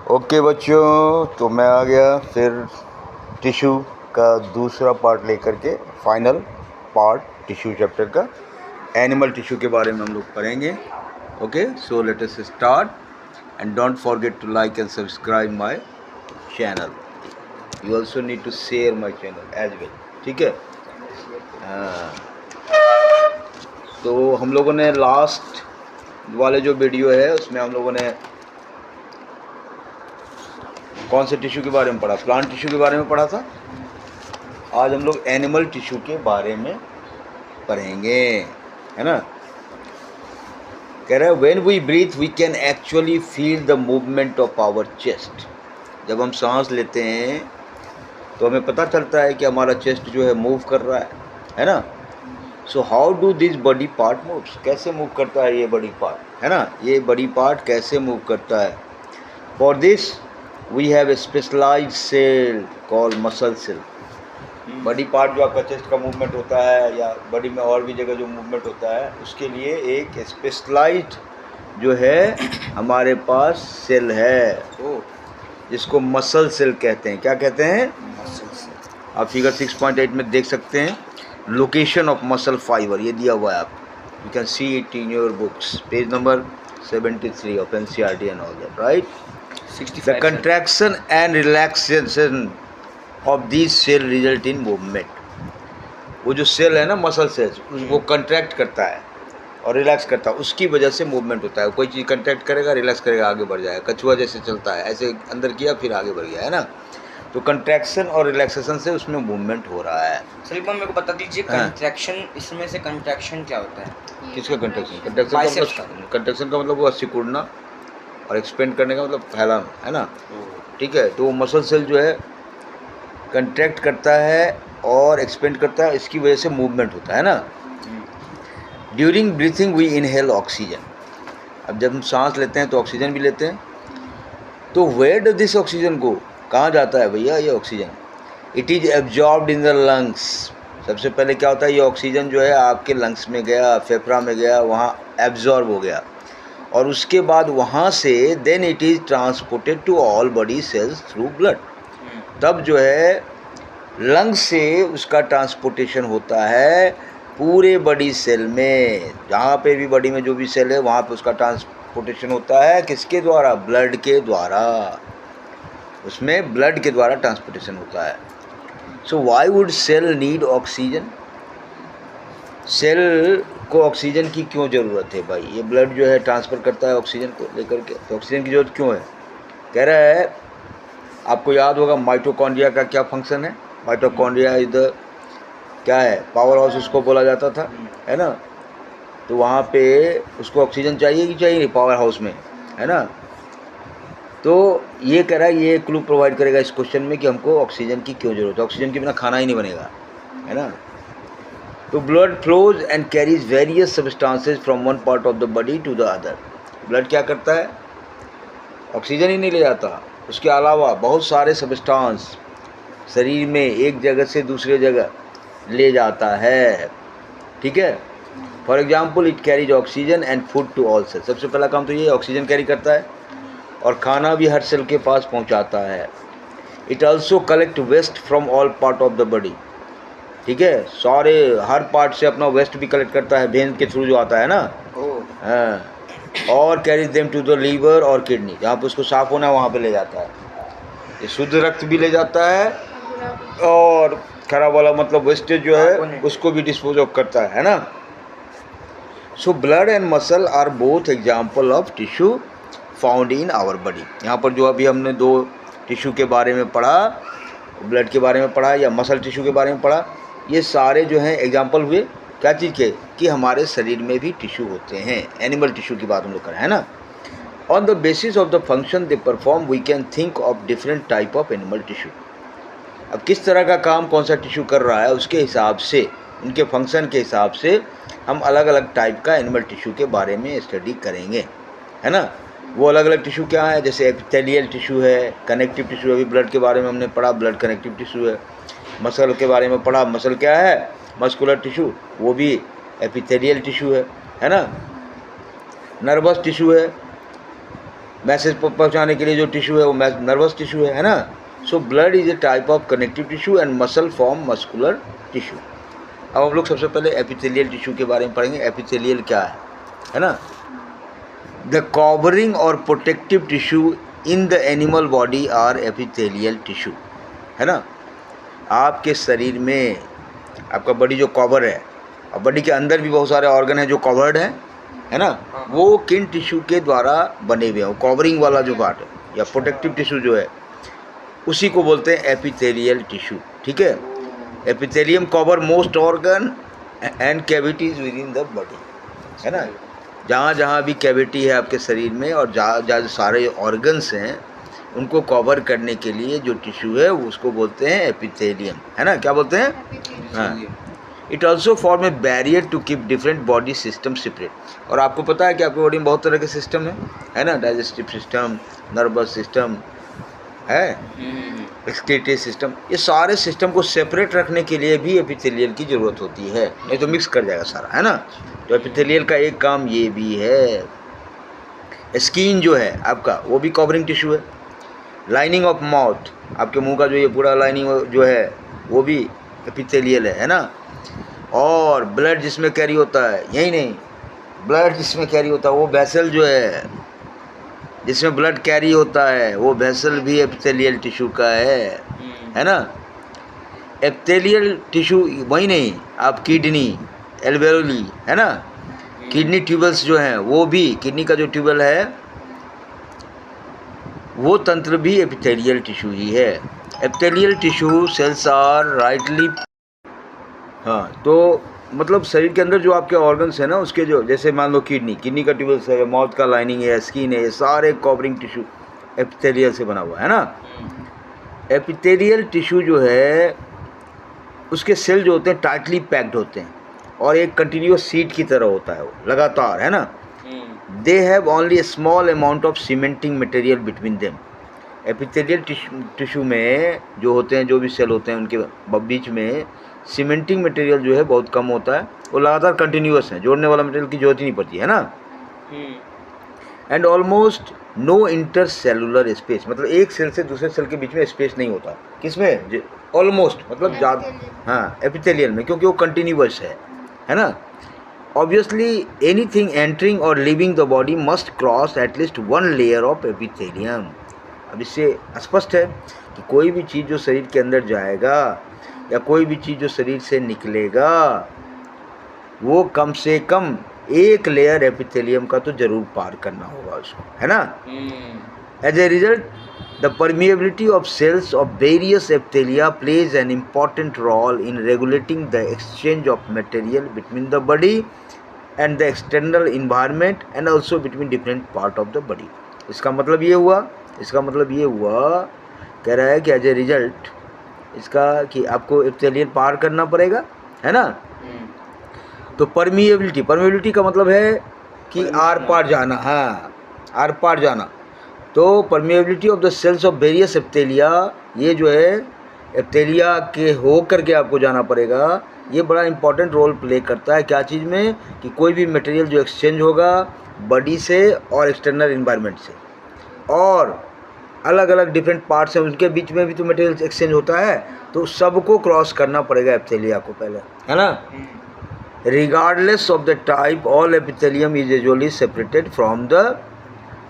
Okay बच्चों, तो मैं आ गया फिर टिश्यू का दूसरा पार्ट लेकर के, फाइनल पार्ट टिश्यू चैप्टर का एनिमल टिश्यू के बारे में हम लोग पढ़ेंगे। Okay, so let us start and don't forget to like and subscribe my channel. You also need to share my channel as well, ठीक है। तो हम लोगों ने लास्ट वाले जो वीडियो है उसमें हम लोगों ने कौन से टिश्यू के बारे में पढ़ा? प्लांट टिश्यू के बारे में पढ़ा था। आज हम लोग एनिमल टिश्यू के बारे में पढ़ेंगे, है ना। कह रहा है when we breathe we can actually feel the movement of our chest. जब हम सांस लेते हैं तो हमें पता चलता है कि हमारा चेस्ट जो है मूव कर रहा है ना। So how do this body part moves? कैसे मूव करता है ये बॉडी पार्ट, है ना। ये बॉडी पार्ट कैसे मूव करता है? For this we have a specialised cell called muscle cell. Body part जो आपका चेस्ट का मूवमेंट होता है या बॉडी में और भी जगह जो मूवमेंट होता है उसके लिए एक स्पेशलाइज्ड जो है हमारे पास सेल है, जिसको मसल सेल कहते हैं। क्या कहते हैं? Muscle cell. आप फिगर 6.8 में देख सकते हैं लोकेशन ऑफ मसल फाइबर, ये दिया हुआ है। आप you can see it in your books, page number 73 of NCERT and all that, right. The contraction and relaxation of these cell result in movement। वो जो सेल है ना, मसल सेल्स, वो कंट्रैक्ट करता है और रिलैक्स करता है, उसकी वजह से मूवमेंट होता है। कोई चीज़ कंट्रैक्ट करेगा, रिलैक्स करेगा, आगे बढ़ जाएगा। कछुआ जैसे चलता है ऐसे अंदर किया फिर आगे बढ़ गया, है ना। तो कंट्रैक्शन और रिलैक्सेशन से उसमें मूवमेंट हो रहा है। सर एक बार मेरे को बता दीजिए, कंट्रैक्शन, इसमें से कंट्रैक्शन क्या होता है? किसका कंट्रैक्शन? कंट्रैक्शन का मतलब वो सिकुड़ना और एक्सपेंड करने का मतलब फैलाना, है ना। ठीक है, तो मसल सेल जो है कंट्रैक्ट करता है और एक्सपेंड करता है, इसकी वजह से मूवमेंट होता है ना। During breathing we inhale oxygen. अब जब हम सांस लेते हैं तो ऑक्सीजन भी लेते हैं। तो वेयर डज दिस ऑक्सीजन गो? कहाँ जाता है भैया ये oxygen? It is absorbed in the lungs. सबसे पहले क्या होता है, ये ऑक्सीजन जो है आपके लंग्स में गया, फेफड़ा में गया, वहाँ एब्जॉर्ब हो गया और उसके बाद वहाँ से then it is transported to all body cells through blood. तब जो है लंग्स से उसका ट्रांसपोर्टेशन होता है पूरे बॉडी सेल में। जहाँ पे भी बॉडी में जो भी सेल है वहाँ पे उसका ट्रांसपोर्टेशन होता है। किसके द्वारा? ब्लड के द्वारा। उसमें ब्लड के द्वारा ट्रांसपोर्टेशन होता है। So why would cell need oxygen? Cell को ऑक्सीजन की क्यों ज़रूरत है भाई? ये ब्लड जो है ट्रांसफ़र करता है ऑक्सीजन को लेकर के, तो ऑक्सीजन की ज़रूरत क्यों है? कह रहा है आपको याद होगा माइटोकॉन्ड्रिया का क्या फंक्शन है। माइटोकॉन्ड्रिया इज द क्या है? पावर हाउस उसको बोला जाता था, है ना। तो वहाँ पे उसको ऑक्सीजन चाहिए कि चाहिए नहीं पावर हाउस में, है ना। तो ये कह रहा है, ये क्लू प्रोवाइड करेगा इस क्वेश्चन में कि हमको ऑक्सीजन की क्यों ज़रूरत है। ऑक्सीजन के बिना खाना ही नहीं बनेगा, है ना। तो blood flows and carries various substances from one part of the body to the other. Blood क्या करता है? ऑक्सीजन ही नहीं ले जाता, उसके अलावा बहुत सारे सब्सटेंस शरीर में एक जगह से दूसरे जगह ले जाता है, ठीक है। For example it carries oxygen and food to all cell. सबसे पहला काम तो ये ऑक्सीजन कैरी करता है और खाना भी हर सेल के पास पहुंचाता है। It also collect waste from all part of the body, ठीक है। सारे हर पार्ट से अपना वेस्ट भी कलेक्ट करता है, वेन के थ्रू जो आता है ना। हाँ, और carries them to the liver और किडनी, जहाँ पे उसको साफ होना है वहाँ पे ले जाता है। ये शुद्ध रक्त भी ले जाता है और खराब वाला मतलब वेस्टेज जो है उसको भी डिस्पोज ऑफ करता है ना। So blood and muscle are both example of tissue found in our body. यहाँ पर जो अभी हमने दो टिश्यू के बारे में पढ़ा, ब्लड के बारे में पढ़ा या मसल टिश्यू के बारे में पढ़ा, ये सारे जो हैं एग्जाम्पल हुए क्या चीज़ के? कि हमारे शरीर में भी टिश्यू होते हैं। एनिमल टिश्यू की बात हम लोग कर रहे हैं ना। On the basis of the function they perform we can think of different type of animal tissue. अब किस तरह का काम कौन सा टिश्यू कर रहा है उसके हिसाब से, उनके फंक्शन के हिसाब से हम अलग अलग टाइप का एनिमल टिश्यू के बारे में स्टडी करेंगे, है ना। वो अलग अलग टिश्यू क्या है? जैसे एपिथेलियल टिश्यू है, कनेक्टिव टिश्यू। अभी ब्लड के बारे में हमने पढ़ा, ब्लड कनेक्टिव टिश्यू है। मसल के बारे में पढ़ा, मसल क्या है? मस्कुलर टिश्यू, वो भी एपिथेलियल टिश्यू है ना। नर्वस टिश्यू है, मैसेज पहुंचाने के लिए जो टिश्यू है वो नर्वस टिश्यू है ना। So blood is a type of connective tissue and muscle form muscular tissue. अब हम लोग सबसे पहले एपिथेलियल टिश्यू के बारे में पढ़ेंगे। एपिथेलियल क्या है ना। द कवरिंग और protective tissue in the animal body are epithelial tissue, है ना। आपके शरीर में आपका बॉडी जो कवर है, और बॉडी के अंदर भी बहुत सारे ऑर्गन हैं जो कवर्ड है ना, वो किन टिश्यू के द्वारा बने हुए हैं। वो कवरिंग वाला जो पार्ट है या प्रोटेक्टिव टिश्यू जो है उसी को बोलते हैं एपिथेलियल टिश्यू, ठीक है। Epithelium cover most organ and cavities with in the body, है ना। जहाँ जहाँ भी कैविटी है आपके शरीर में और जहाँ सारे ऑर्गन्स हैं उनको कवर करने के लिए जो टिश्यू है उसको बोलते हैं एपिथेलियम, है ना। क्या बोलते हैं? हाँ। It also form a barrier to keep different body system separate. और आपको पता है कि आपकी बॉडी में बहुत तरह के सिस्टम है ना। डाइजेस्टिव सिस्टम, नर्वस सिस्टम है, एक्सक्रीटरी सिस्टम, ये सारे सिस्टम को सेपरेट रखने के लिए भी एपिथेलियल की ज़रूरत होती है, नहीं तो मिक्स कर जाएगा सारा, है ना। तो एपिथेलियल का एक काम ये भी है। स्किन जो है आपका वो भी कवरिंग टिश्यू है। लाइनिंग ऑफ माउथ, आपके मुंह का जो ये पूरा लाइनिंग जो है वो भी एपिथेलियल है ना। और ब्लड जिसमें कैरी होता है, यही नहीं, ब्लड जिसमें कैरी होता है वो वेसल जो है, जिसमें ब्लड कैरी होता है वो वेसल भी एपिथेलियल टिश्यू का है ना। एपिथेलियल टिश्यू वही नहीं, आप किडनी, एल्वेओली, है ना, किडनी ट्यूबल्स जो हैं वो भी, किडनी का जो ट्यूबल है वो तंत्र भी एपिथेलियल टिश्यू ही है। Epithelial tissue cells are rightly, हाँ, तो मतलब शरीर के अंदर जो आपके ऑर्गन्स हैं ना उसके जो, जैसे मान लो किडनी का ट्यूबल्स है, माउथ का लाइनिंग है, स्किन है, ये सारे कवरिंग टिश्यू एपिथेलियल से बना हुआ है ना। एपिथेलियल टिश्यू जो है उसके सेल जो होते हैं टाइटली पैक्ड होते हैं और एक कंटिन्यूअस सीट की तरह होता है वो, लगातार, है ना। They have only A small amount of cementing material between them. Epithelial tissue में जो होते हैं, जो भी सेल होते हैं उनके बीच में सीमेंटिंग मटेरियल जो है बहुत कम होता है, वो लगातार कंटिन्यूअस है, जोड़ने वाला मटेरियल की जरूरत ही नहीं पड़ती, है ना। And almost no intercellular space, मतलब एक सेल से दूसरे सेल के बीच में स्पेस नहीं होता। किसमें? ऑलमोस्ट, मतलब ज़्यादा, हाँ, एपिथेलियल में, क्योंकि वो कंटिन्यूअस है ना। ऑब्वियसली एनीथिंग एंटरिंग और living the body must cross at least one layer of epithelium. अब इससे स्पष्ट है कि कोई भी चीज़ जो शरीर के अंदर जाएगा या कोई भी चीज़ जो शरीर से निकलेगा वो कम से कम एक लेयर एपिथेलियम का तो जरूर पार करना होगा उसको, है ना। As a result the permeability of cells of various epithelia plays an important role in regulating the exchange of material between the body and the external environment and also between different part of the body. इसका मतलब ये हुआ, कह रहा है कि as a result इसका कि आपको एपिथेलियल पार करना पड़ेगा, है ना। तो परमिएबिलिटी का मतलब है कि आर पार जाना, हाँ, आर पार जाना। तो permeability of the cells of various epithelia, ये जो है एपिथेलिया के हो करके आपको जाना पड़ेगा। ये बड़ा इंपॉर्टेंट रोल प्ले करता है क्या चीज़ में, कि कोई भी मटेरियल जो एक्सचेंज होगा बॉडी से और एक्सटर्नल इन्वायरमेंट से, और अलग अलग डिफरेंट पार्ट्स हैं उनके बीच में भी तो मटेरियल एक्सचेंज होता है, तो सबको क्रॉस करना पड़ेगा एपिथेलिया को पहले, है ना। Regardless of the type all epithelium is usually separated from the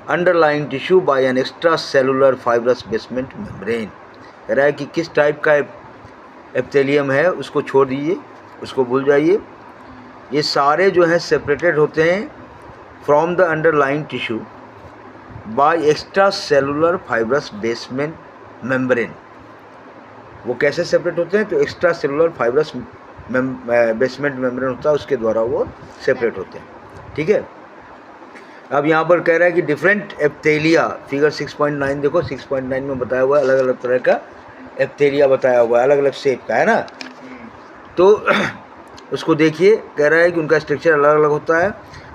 underlying tissue bye an extra cellular fibrous basement membrane. कह रहा है कि किस टाइप का एपिथेलियम है उसको छोड़ दीजिए, उसको भूल जाइए। ये सारे जो हैं सेपरेटेड होते हैं from the underlying tissue bye extra cellular fibrous basement membrane. वो कैसे सेपरेट होते हैं? तो extra cellular fibrous basement membrane होता है, उसके द्वारा वो सेपरेट होते हैं, ठीक है। अब यहाँ पर कह रहा है कि डिफरेंट एपिथेलिया, फिगर 6.9 देखो, 6.9 में बताया हुआ है अलग अलग तरह का एपिथेलिया बताया हुआ है, अलग अलग शेप का, है ना। तो उसको देखिए, कह रहा है कि उनका स्ट्रक्चर अलग अलग होता है,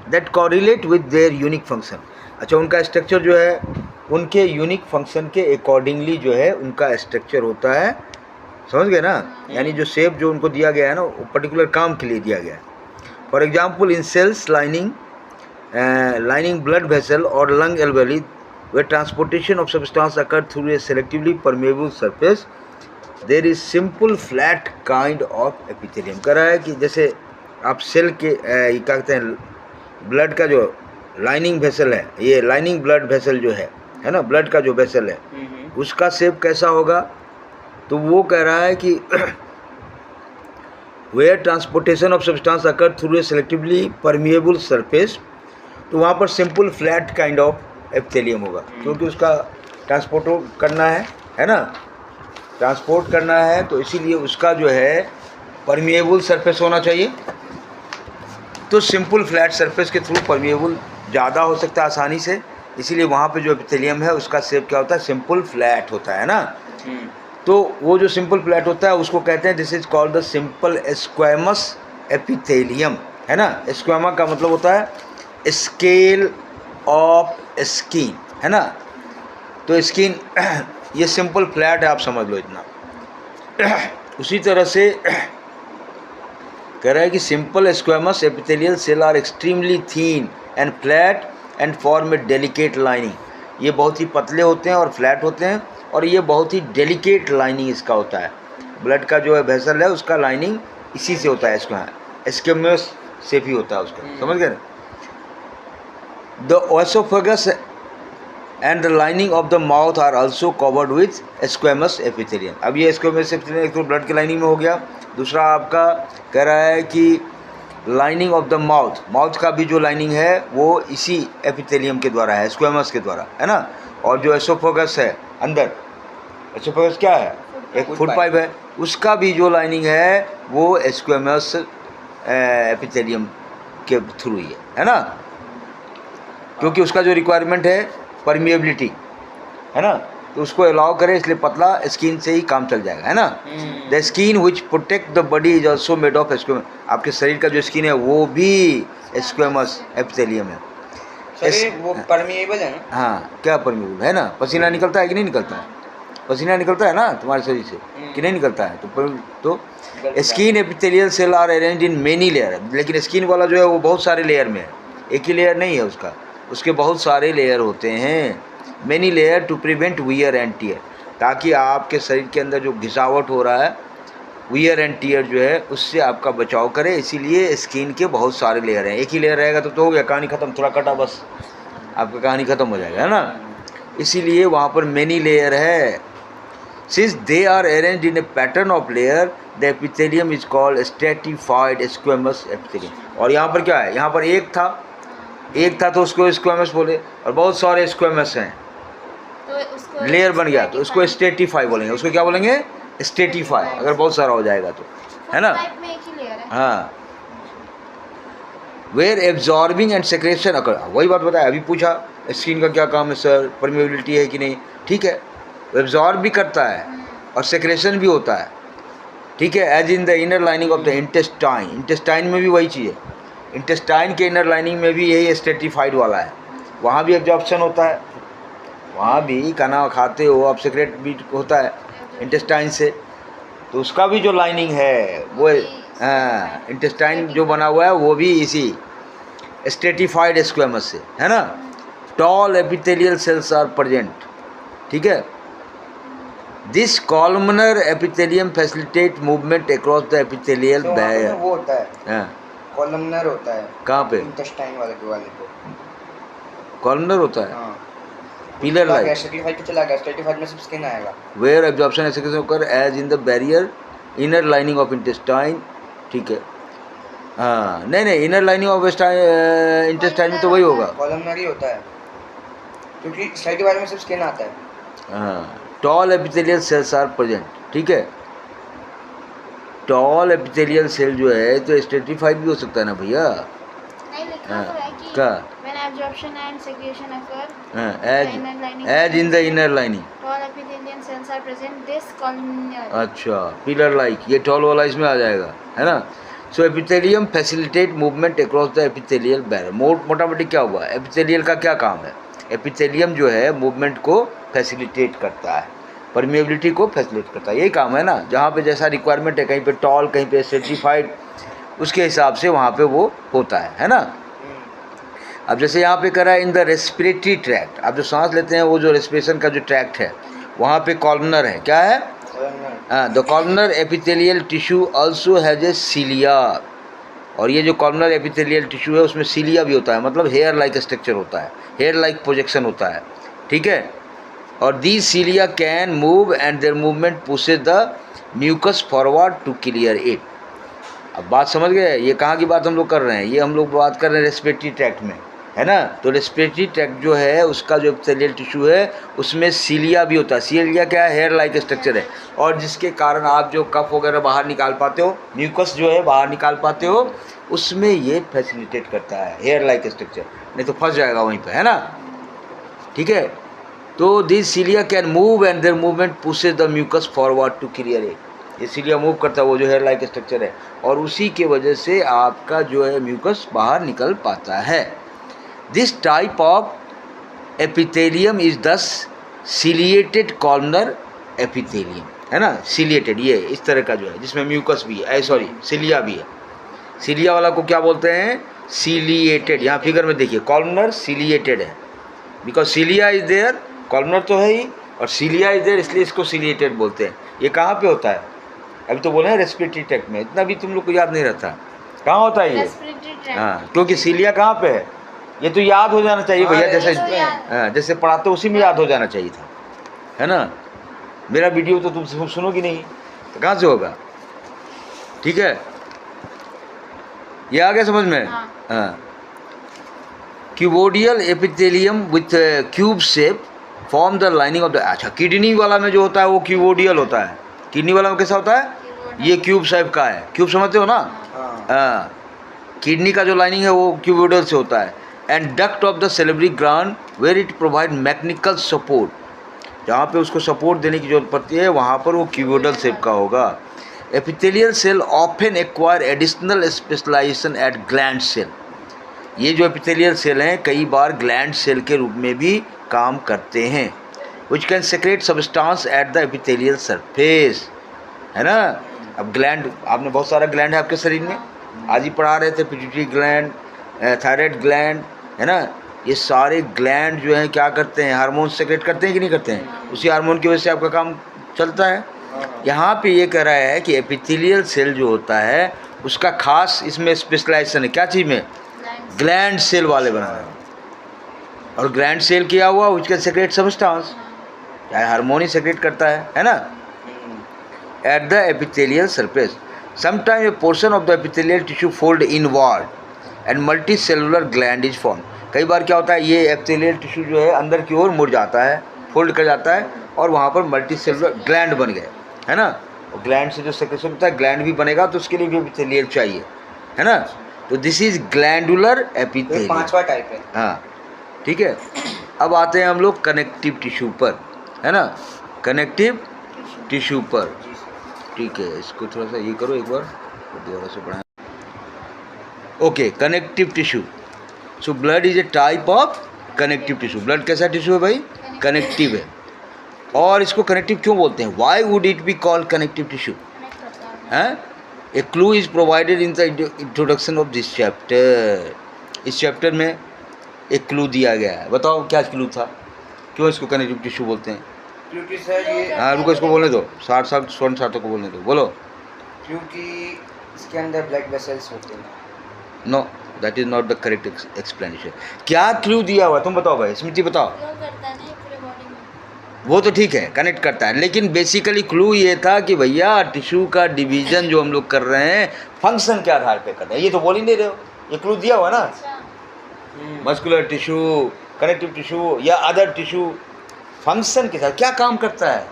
that correlate with their unique function. अच्छा, उनका स्ट्रक्चर जो है उनके यूनिक फंक्शन के अकॉर्डिंगली जो है उनका स्ट्रक्चर होता है, समझ गए ना। यानी जो शेप जो उनको दिया गया है ना वो पर्टिकुलर काम के लिए दिया गया है। For example in cells lining blood vessel और lung alveoli where transportation of substance occur through a selectively permeable surface, there is simple flat kind of epithelium। कह रहा है कि जैसे आप सेल के ये क्या कहते हैं, ब्लड का जो लाइनिंग वेसल है, ये लाइनिंग ब्लड वेसल जो है ना, ब्लड का जो वेसल है उसका शेप कैसा होगा, तो वो कह रहा है कि where transportation of substance occur through a selectively permeable surface, तो वहाँ पर simple flat kind of epithelium होगा, क्योंकि उसका ट्रांसपोर्ट करना है ना, ट्रांसपोर्ट करना है, तो इसीलिए उसका जो है परमिएबल सरफेस होना चाहिए। तो सिंपल फ्लैट सरफेस के थ्रू परमिएबल ज़्यादा हो सकता है आसानी से, इसीलिए वहाँ पे जो एपिथेलियम है उसका शेप क्या होता है, सिंपल फ्लैट होता है ना। तो वो जो सिंपल फ्लैट होता है उसको कहते हैं, this is called the simple squamous epithelium, है ना। स्क्वैमा का मतलब होता है स्केल ऑफ स्किन, है ना। तो स्किन ये सिंपल फ्लैट है, आप समझ लो इतना। उसी तरह से कह रहा है कि simple squamous epithelial cell are extremely thin and flat and form a delicate lining. ये बहुत ही पतले होते हैं और फ्लैट होते हैं, और ये बहुत ही डेलिकेट लाइनिंग इसका होता है। ब्लड का जो है वेसल है उसका लाइनिंग इसी से होता है, इसका स्क्वैमस से भी होता है उसका, समझ गए। The oesophagus and the lining of the mouth are also covered with squamous epithelium. अब ये स्क्वैमस एपिथेलियम एक तो ब्लड की लाइनिंग में हो गया, दूसरा आपका कह रहा है कि लाइनिंग ऑफ द माउथ का भी जो लाइनिंग है वो इसी एपिथेलियम के द्वारा है, स्क्वैमस के द्वारा, है ना। और जो एसोफेगस है अंदर, एसोफेगस क्या है, एक फूड पाइप है, उसका भी जो लाइनिंग है वो स्क्वैमस एपिथेलियम के थ्रू ही है ना, क्योंकि उसका जो रिक्वायरमेंट है परमिएबिलिटी, है ना, तो उसको अलाउ करे, इसलिए पतला स्किन से ही काम चल जाएगा, है ना। The skin which protect the body is also made of squamous. आपके शरीर का जो स्किन है वो भी स्क्वैमस एपिथेलियम है। वो परमिएबल है ना। हाँ, क्या परमिएबल है ना। पसीना निकलता है कि नहीं निकलता है, पसीना निकलता है ना तुम्हारे शरीर से कि नहीं निकलता है, तो skin epithelial cell are arranged in many layer. लेकिन स्किन वाला जो है वो बहुत सारे लेयर में है, एक ही लेयर नहीं है उसका, उसके बहुत सारे लेयर होते हैं। Many layer to prevent wear and tear, ताकि आपके शरीर के अंदर जो घिसावट हो रहा है, वियर एंड टियर जो है, उससे आपका बचाव करे। इसीलिए स्किन के बहुत सारे लेयर हैं, एक ही लेयर रहेगा तो हो गया, कहानी ख़त्म, थोड़ा कटा बस आपका कहानी ख़त्म हो जाएगा, है ना। इसीलिए वहाँ पर मेनी लेयर है। Since they are arranged in a pattern of layer, the epithelium is called stratified squamous epithelium. और यहाँ पर क्या है, यहाँ पर एक था तो उसको स्क्वैमस बोले, और बहुत सारे स्क्वैमस हैं तो लेयर बन गया तो उसको स्ट्रेटिफाई बोलेंगे। उसको क्या बोलेंगे, स्ट्रेटिफाई, अगर बहुत सारा हो जाएगा तो, है ना। हाँ, वेयर एब्जॉर्बिंग एंड सेक्रेशन अकर, वही बात बताया अभी, पूछा स्किन का क्या काम है सर, परमिएबिलिटी है कि नहीं, ठीक है, एब्जॉर्ब भी करता है और सेक्रेशन भी होता है, ठीक है। As in the inner lining of the intestine, intestine में भी वही चीज़ है, इंटेस्टाइन के इनर लाइनिंग में भी यही स्ट्रेटिफाइड वाला है, वहाँ भी एब्जॉर्प्शन होता है, वहाँ भी खाना खाते हो आप, सेक्रेट भी होता है इंटेस्टाइन से, तो उसका भी जो लाइनिंग है वो इंटेस्टाइन जो बना हुआ है वो भी इसी स्ट्रेटिफाइड स्क्वैमस से, है ना। Tall epithelial cells are present, ठीक है। This columnar epithelium facilitate movement across the epithelial barrier. वो होता है कॉलमनर होता है, कहाँ पे, इंटेस्टाइन वाले पे कॉलमनर होता है, हाँ। पिलर लाइक, स्ट्रेटिफाइड पे चला गया, स्ट्रेटिफाइड में सिर्फ स्किन आएगा। Where absorption excretion occur as in the barrier inner lining of intestine, ठीक है। हाँ, नहीं इनर लाइनिंग ऑफ इंटेस्टाइन में तो वही होगा, कॉलमनर ही होता है, क्योंकि स्ट्रेटिफाइड में सिर्फ स्किन आता है। हाँ, tall epithelial cells are present, ठीक है। टॉल एपिथेलियल सेल जो है तो स्ट्रेटिफाइड भी हो सकता है ना भैया, क्या absorption and secretion occur as in the inner lining, tall epithelial cells are present, this columnar। अच्छा, पिलर लाइक, ये टॉल वाला इसमें आ जाएगा, है ना। So epithelium facilitate movement across the epithelial barrier. मोटा मोटी क्या हुआ, एपिथेलियल का क्या काम है, एपिथेलियम जो है मूवमेंट को फैसिलिटेट करता है, परमिएबिलिटी को फैसिलिटेट करता है, यही काम है ना। जहाँ पे जैसा रिक्वायरमेंट है, कहीं पे टॉल, कहीं पे स्ट्रेटिफाइड, उसके हिसाब से वहाँ पे वो होता है ना। अब जैसे यहाँ पे करा है इन द रेस्पिरेटरी ट्रैक्ट, आप जो सांस लेते हैं वो जो रेस्पिरेशन का जो ट्रैक्ट है वहाँ पे कॉलमनर है, क्या है? The columnar epithelial tissue also has a cilia, और ये जो कॉलमनर एपिथेलियल टिश्यू है उसमें सीलिया भी होता है, मतलब हेयर लाइक स्ट्रक्चर होता है, हेयर लाइक प्रोजेक्शन होता है, ठीक है। और the cilia can move and their movement pushes the mucus forward to clear it. अब बात समझ गए, ये कहाँ की बात हम लोग कर रहे हैं? ये हम लोग बात कर रहे हैं रेस्पिरेटरी ट्रैक्ट में, है ना। तो रेस्पिरेटरी ट्रैक्ट जो है उसका जो एपिथेलियल टिश्यू है उसमें सीलिया भी होता है। सीलिया क्या है? हेयर लाइक स्ट्रक्चर है, और जिसके कारण आप जो कफ वगैरह बाहर निकाल पाते हो, म्यूकस जो है बाहर निकाल पाते हो, उसमें ये फैसिलिटेट करता है हेयर लाइक स्ट्रक्चर, नहीं तो फंस जाएगा वहीं पर, है ना, ठीक है। तो this cilia can move and their movement pushes the mucus forward to clear it. ये सीलिया मूव करता है, वो जो हेयर लाइक स्ट्रक्चर है, और उसी के वजह से आपका जो है म्यूकस बाहर निकल पाता है। This type of epithelium is दस सीलिएटेड कॉलमनर एपिथेलियम, है ना, सीलिएटेड, ये इस तरह का जो है जिसमें म्यूकस भी है, सॉरी सीलिया भी है। सीलिया वाला को क्या बोलते हैं? सीलिएटेड। यहाँ फिगर में देखिए कॉलमनर सीलिएटेड है, बिकॉज सीलिया इज देयर, कॉलमनर तो है ही और सीलिया इज देयर, इसलिए इसको सीलिएटेड बोलते हैं। ये कहाँ पे होता है? अभी तो बोले हैं रेस्पिरेटरी ट्रैक्ट में, इतना भी तुम लोग को याद नहीं रहता कहाँ होता है ये? हाँ, क्योंकि सीलिया कहाँ पे है ये तो याद हो जाना चाहिए भैया, जैसे पढ़ाते हो उसी में याद हो जाना चाहिए था, है ना। मेरा वीडियो तो तुम सुनोगी नहीं तो कहाँ से होगा, ठीक है। ये आ गया समझ में? हाँ। Cuboidal epithelium with cube shape form the lining of the, अच्छा किडनी वाला में जो होता है वो क्यूबोडियल होता है। किडनी वाला में कैसा होता है? ये क्यूब शेप का है, क्यूब समझते हो ना? हाँ, किडनी का जो लाइनिंग है वो क्यूबोडियल से होता है। And duct of the salivary gland where it provide mechanical support, जहाँ पे उसको सपोर्ट देने की जरूरत पड़ती है वहाँ पर वो क्यूबोडियल शेप का होगा। Epithelial cell often acquire additional specialisation at gland cell, ये जो एपिथेलियल सेल हैं कई बार ग्लैंड सेल के रूप में भी काम करते हैं। Which can secrete substance at the epithelial surface, है ना। अब ग्लैंड, आपने बहुत सारा ग्लैंड है आपके शरीर में, आज ही पढ़ा रहे थे, पिट्यूटरी ग्लैंड, थायराइड ग्लैंड, है ना। ये सारे ग्लैंड जो हैं क्या करते हैं? हार्मोन सेक्रेट करते हैं कि नहीं करते हैं? उसी हार्मोन की वजह से आपका काम चलता है। यहाँ पे ये कह रहा है कि एपिथेलियल सेल जो होता है उसका खास इसमें स्पेशलाइजेशन है, क्या चीज़ में? ग्लैंड सेल वाले बना रहे हैं। और ग्लैंड सेल किया हुआ उसके सेक्रेट सब्सटेंस, चाहे हार्मोन ही सेक्रेट करता है ना। Eight the epithelial surface sometime A portion of the epithelial tissue fold inward and multi cellular gland is form. कई बार क्या होता है, ये एपिथेलियल टिश्यू जो है अंदर की ओर मुड़ जाता है, फोल्ड कर जाता है, और वहाँ पर मल्टी सेलुलर ग्लैंड बन गए, है ना। और ग्लैंड से जो सेक्रेशन होता है, ग्लैंड भी बनेगा तो उसके लिए भी एपिथेलियल चाहिए, है ना। तो दिस इज ग्लैंडुलर एपिथेलियम, पांचवा टाइप है। हाँ, ठीक है। अब आते हैं हम लोग कनेक्टिव टिश्यू पर, है ना, कनेक्टिव टिश्यू पर, ठीक है। इसको थोड़ा सा ये करो एक बार, दोबारा से पढ़ाएं। Okay, connective tissue. So blood is a type of connective tissue. Blood कैसा टिश्यू है भाई? कनेक्टिव है। और इसको कनेक्टिव क्यों बोलते हैं? Why would it be called connective tissue? हैं? A clue is provided in the introduction of this chapter. इस चैप्टर में एक क्लू दिया गया है, बताओ क्या क्लू था, क्यों इसको कनेक्टिव टिश्यू बोलते हैं? क्योंकि सर ये, हाँ रुको, इसको बोलने दो, 60 स्वर्ण सार्थक को बोलने दो, बोलो। क्योंकि इसके अंदर ब्लड वेसल्स होते हैं। No, that is not the correct explanation. क्या क्लू दिया हुआ तुम बताओ भाई, स्मृति बताओ। वो तो ठीक है, कनेक्ट करता है, लेकिन बेसिकली क्लू ये था कि भैया टिश्यू का डिवीजन जो हम लोग कर रहे हैं फंक्शन के आधार पे कर रहे हैं। ये तो बोल ही नहीं रहे हो, ये क्लू दिया हुआ ना। मस्कुलर टिश्यू, कनेक्टिव टिश्यू या अदर टिश्यू फंक्शन के साथ क्या काम करता है,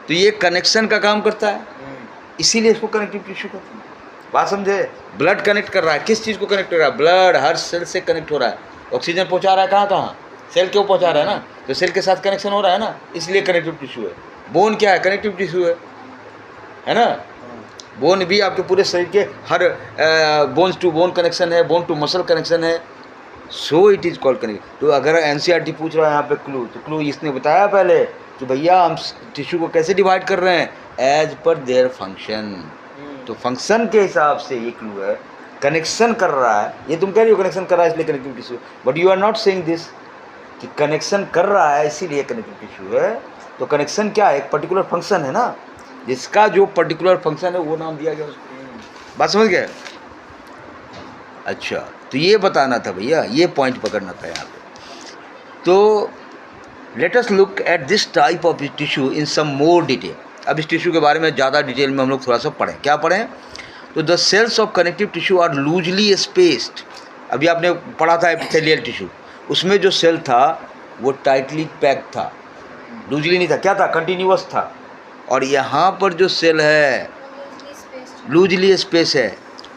तो ये कनेक्शन का काम करता है, इसीलिए इसको कनेक्टिव टिश्यू कहते हैं। बात समझे? ब्लड कनेक्ट कर रहा है, किस चीज़ को कनेक्ट कर रहा है? ब्लड हर सेल से कनेक्ट हो रहा है, ऑक्सीजन पहुंचा रहा है कहाँ कहाँ? सेल क्यों पहुंचा रहा है ना, तो सेल के साथ कनेक्शन हो रहा है ना, इसलिए कनेक्टिव टिश्यू है। बोन क्या है? कनेक्टिव टिश्यू है ना। बोन भी आपके पूरे शरीर के हर बोन्स टू बोन कनेक्शन है, बोन टू मसल कनेक्शन है, so it is called connect. तो अगर एनसीईआरटी पूछ रहा है यहाँ पे क्लू, तो क्लू इसने बताया पहले कि भैया हम टिश्यू को कैसे डिवाइड कर रहे हैं, एज पर देयर फंक्शन। तो फंक्शन के हिसाब से ये क्लू है कनेक्शन कर रहा है, ये तुम कह रही हो कनेक्शन कर रहा है इसलिए connective tissue, but you are not saying this कि कनेक्शन कर रहा है इसीलिए कनेक्टिव टिश्यू है। तो कनेक्शन क्या है, एक पर्टिकुलर फंक्शन है ना, जिसका जो पर्टिकुलर फंक्शन है वो नाम दिया गया उसको। बात समझ गए? अच्छा, तो ये बताना था भैया, ये पॉइंट पकड़ना था यहाँ पे। तो let us look at this type of tissue in some more detail. अब इस टिश्यू के बारे में ज़्यादा डिटेल में हम लोग थोड़ा सा पढ़ें। क्या पढ़ें? तो the cells of connective tissue are loosely spaced. अभी आपने पढ़ा था एपिथेलियल टिश्यू, उसमें जो सेल था वो टाइटली पैक था, लूजली नहीं था। क्या था? कंटिन्यूअस था। और यहाँ पर जो सेल है लूजली स्पेस है,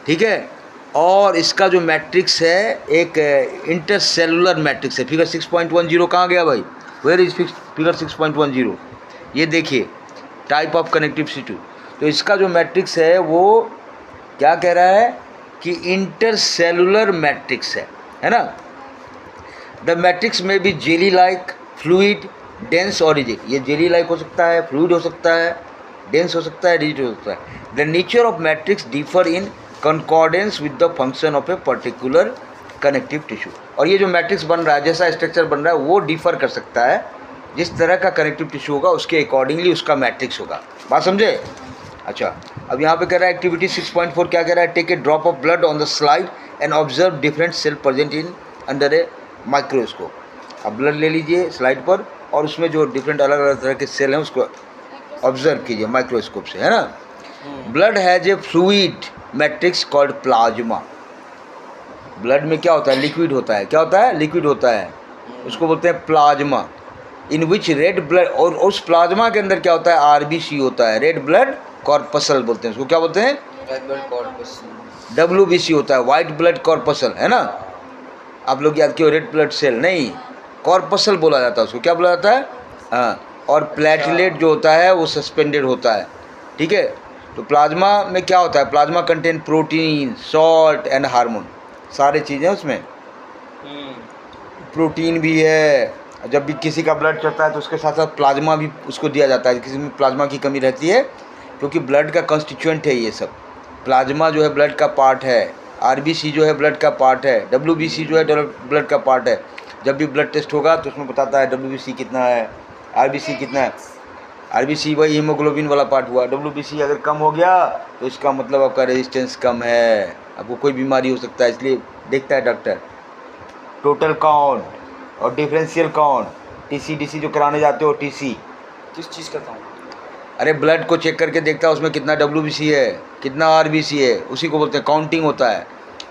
ठीक है। और इसका जो मैट्रिक्स है एक इंटरसेलुलर मैट्रिक्स है। फिगर 6.10 कहाँ गया भाई? Where is figure 6.10? ये देखिए, टाइप ऑफ कनेक्टिव टिश्यू। तो इसका जो मैट्रिक्स है वो क्या कह रहा है कि इंटरसेलुलर मैट्रिक्स है ना। द मैट्रिक्स में भी जेली लाइक, फ्लूइड, डेंस और रिजिड। ये जेली लाइक हो सकता है, फ्लूइड हो सकता है, डेंस हो सकता है, रिजिड हो सकता है। The nature of matrix differ in concordance with the function of a particular connective tissue. और ये जो मैट्रिक्स बन रहा है, जैसा स्ट्रक्चर बन रहा है, वो डिफर कर सकता है, जिस तरह का कनेक्टिव टिश्यू होगा उसके अकॉर्डिंगली उसका मैट्रिक्स होगा। बात समझे? अच्छा, अब यहाँ पे कह रहा है एक्टिविटी 6.4 क्या कह रहा है? Take a drop of blood on the slide and observe different cell present in under a microscope. अब ब्लड ले लीजिए स्लाइड पर और उसमें जो डिफरेंट अलग अलग तरह के सेल हैं उसको ऑब्जर्व कीजिए माइक्रोस्कोप से, है ना। Blood has a fluid matrix called plasma. Blood में क्या होता है? लिक्विड होता है। क्या होता है? लिक्विड होता है, उसको बोलते हैं प्लाज्मा। इन विच रेड ब्लड, और उस प्लाज्मा के अंदर क्या होता है? आरबीसी होता है, रेड ब्लड कॉर्पसल बोलते हैं उसको। क्या बोलते हैं? Red blood corpus. डब्ल्यूबीसी होता है, वाइट ब्लड कॉर्पसल, है ना। आप लोग याद किए रेड ब्लड सेल नहीं, कॉर्पसल बोला जाता है उसको। क्या बोला जाता है? हाँ। और प्लेटलेट जो होता है वो सस्पेंडेड होता है, ठीक है। तो प्लाज्मा में क्या होता है? Plasma contain protein, salt and hormone, सारी चीज़ें उसमें। प्रोटीन भी है, जब भी किसी का ब्लड चढ़ता है तो उसके साथ साथ प्लाज्मा भी उसको दिया जाता है। किसी में प्लाज्मा की कमी रहती है क्योंकि ब्लड का कॉन्स्टिट्यूएंट है ये सब। प्लाज्मा जो है ब्लड का पार्ट है, आरबीसी जो है ब्लड का पार्ट है, डब्ल्यूबीसी जो है ब्लड का पार्ट है। जब भी ब्लड टेस्ट होगा तो उसमें बताता है डब्ल्यूबीसी कितना है, आरबीसी कितना है। आरबीसी वही हीमोग्लोबिन वाला पार्ट हुआ। डब्ल्यूबीसी अगर कम हो गया तो इसका मतलब आपका रेजिस्टेंस कम है, आपको कोई बीमारी हो सकता है, इसलिए देखता है डॉक्टर। टोटल काउंट और डिफरेंशियल काउंट, टीसी डीसी जो कराने जाते हो, टीसी किस चीज़ का था? अरे ब्लड को चेक करके देखता है उसमें कितना डब्ल्यूबीसी है, कितना आरबीसी है, उसी को बोलते हैं काउंटिंग होता है।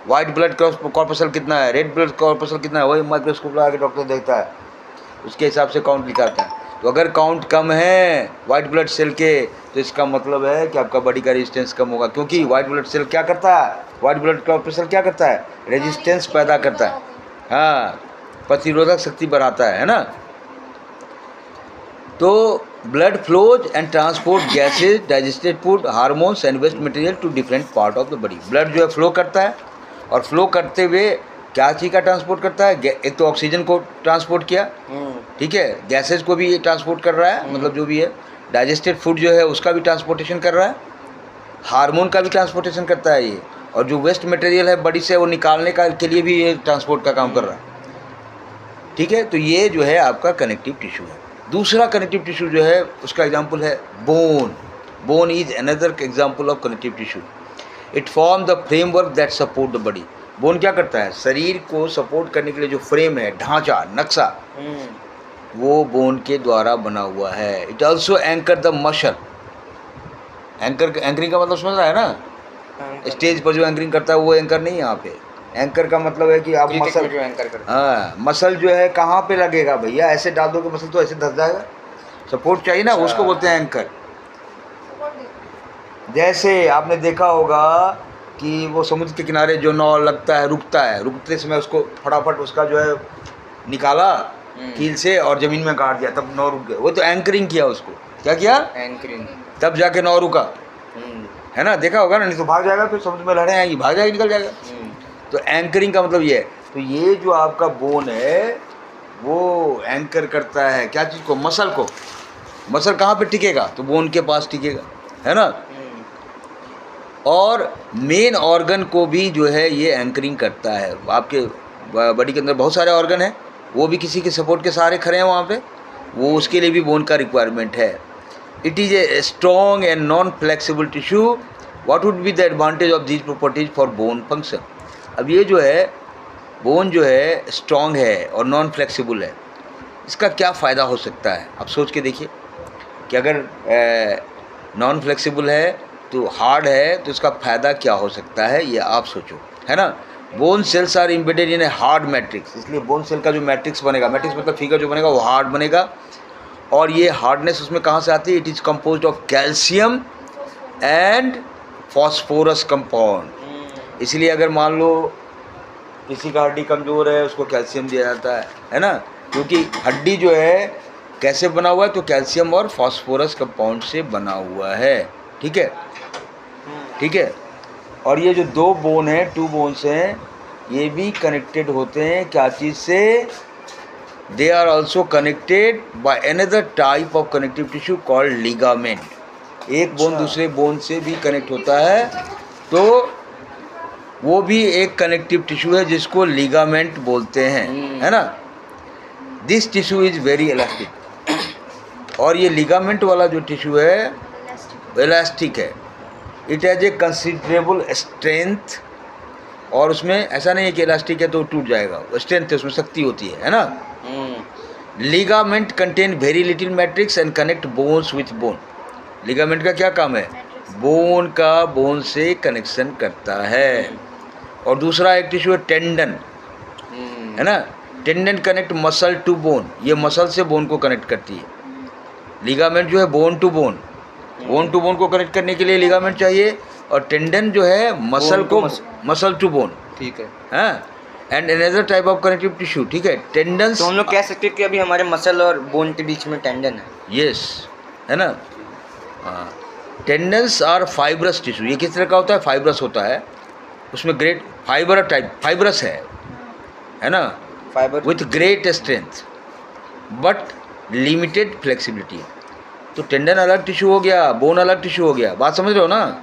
वाइट ब्लड कॉर्पसल कितना है, रेड ब्लड कॉर्पसल कितना है, वही माइक्रोस्कोप लगा के डॉक्टर देखता है, उसके हिसाब से काउंट निकालता है। तो अगर काउंट कम है वाइट ब्लड सेल के तो इसका मतलब है कि आपका बॉडी का रेजिस्टेंस कम होगा। क्योंकि वाइट ब्लड सेल क्या करता है, वाइट ब्लड कॉर्पसल क्या करता है? रेजिस्टेंस पैदा करता है, हाँ, प्रतिरोधक शक्ति बढ़ाता है ना। तो blood flows and transport gases, digested food, hormones and waste material to different part of the body. Blood जो है फ्लो करता है और फ्लो करते हुए क्या चीज़ का ट्रांसपोर्ट करता है? एक तो ऑक्सीजन को ट्रांसपोर्ट किया, ठीक है, गैसेज को भी ये ट्रांसपोर्ट कर रहा है, मतलब जो भी है। डाइजेस्टेड फूड जो है उसका भी ट्रांसपोर्टेशन कर रहा है, हार्मोन का भी ट्रांसपोर्टेशन करता है ये, और जो वेस्ट मटेरियल है बॉडी से वो निकालने का के लिए भी ये ट्रांसपोर्ट का काम कर रहा है, ठीक है। तो ये जो है आपका कनेक्टिव टिश्यू है। दूसरा कनेक्टिव टिश्यू जो है उसका एग्जांपल है bone. Bone is another example of connective tissue. It form the framework that support the body. Bone क्या करता है? शरीर को सपोर्ट करने के लिए जो फ्रेम है, ढांचा, नक्शा, वो बोन के द्वारा बना हुआ है। It also anchor the muscle. Anchoring का मतलब समझ रहा है ना? स्टेज पर जो एंकरिंग करता है वो एंकर नहीं है यहाँ पे। एंकर का मतलब है कि आप मसल जो एंकर करता है, हाँ, मसल जो है कहाँ पे लगेगा भैया? ऐसे डाल दोगे मसल तो ऐसे धस जाएगा, सपोर्ट चाहिए ना, उसको बोलते हैं एंकर। जैसे आपने देखा होगा कि वो समुद्र के किनारे जो नाव लगता है, रुकता है, रुकते समय उसको फटाफट उसका जो है निकाला कील से और ज़मीन में गाड़ दिया, तब नाव रुक गया। वो तो एंकरिंग किया उसको। क्या किया? एंकरिंग। तब जाके नाव रुका, है ना, देखा होगा ना, नहीं तो भाग जाएगा, फिर समुद्र में लहरें आएंगी, भाग जाएगी, निकल जाएगा। तो एंकरिंग का मतलब ये है। तो ये जो आपका बोन है वो एंकर करता है क्या चीज़ को? मसल को। मसल कहाँ पे टिकेगा? तो बोन के पास टिकेगा, है ना। और मेन ऑर्गन को भी जो है ये एंकरिंग करता है। आपके बॉडी के अंदर बहुत सारे ऑर्गन हैं, वो भी किसी के सपोर्ट के सहारे खड़े हैं वहाँ पे, वो उसके लिए भी बोन का रिक्वायरमेंट है। It is a strong and non flexible tissue. What would be the advantage of these properties for bone function. अब ये जो है बोन जो है स्ट्रॉन्ग है और नॉन फ्लेक्सिबल है, इसका क्या फ़ायदा हो सकता है। आप सोच के देखिए कि अगर नॉन फ्लेक्सिबल है तो हार्ड है तो इसका फ़ायदा क्या हो सकता है, ये आप सोचो, है ना। Bone cells are embedded in a hard matrix, इसलिए बोन सेल का जो मैट्रिक्स बनेगा, मैट्रिक्स मतलब फिगर जो बनेगा वो हार्ड बनेगा। और ये हार्डनेस उसमें कहाँ से आती है, it is composed of calcium and phosphorus compound. इसलिए अगर मान लो किसी का हड्डी कमज़ोर है उसको कैल्शियम दिया जाता है ना, क्योंकि हड्डी जो है कैसे बना हुआ है, तो कैल्शियम और फॉस्फोरस कंपाउंड से बना हुआ है। ठीक है, ठीक है। और ये जो दो बोन हैं, टू बोन्स हैं, ये भी कनेक्टेड होते हैं क्या चीज़ से, they are also connected by another type of connective tissue called ligament. एक बोन दूसरे बोन से भी कनेक्ट होता है, तो वो भी एक कनेक्टिव टिश्यू है जिसको लिगामेंट बोलते हैं, है ना। This tissue is very elastic, और ये लिगामेंट वाला जो टिश्यू है इलास्टिक है। It has a considerable strength, और उसमें ऐसा नहीं है कि इलास्टिक है तो टूट जाएगा, स्ट्रेंथ है, उसमें शक्ति होती है ना। Ligament contain very little matrix and connect bones with bone. Ligament का क्या काम है, बोन का बोन से कनेक्शन करता है। और दूसरा एक टिश्यू है टेंडन, है ना। Tendon connect muscle to bone, ये मसल से बोन को कनेक्ट करती है। लिगामेंट जो है bone to bone, bone to bone को कनेक्ट करने के लिए लिगामेंट चाहिए, और टेंडन जो है मसल को मसल टू बोन, ठीक है। हाँ, and another type of connective tissue. ठीक है, टेंडन्स, तो हम लोग कह सकते हैं कि अभी हमारे मसल और बोन के बीच में टेंडन है। यस, है ना। हाँ, टेंडन्स आर फाइब्रस टिश्यू। ये किस तरह का होता है, फाइब्रस होता है, उसमें ग्रेट फाइबर टाइप फाइब्रस है ना, fibre with great strength but limited flexibility. तो टेंडन अलग टिश्यू हो गया, बोन अलग टिश्यू हो गया, बात समझ रहे हो ना।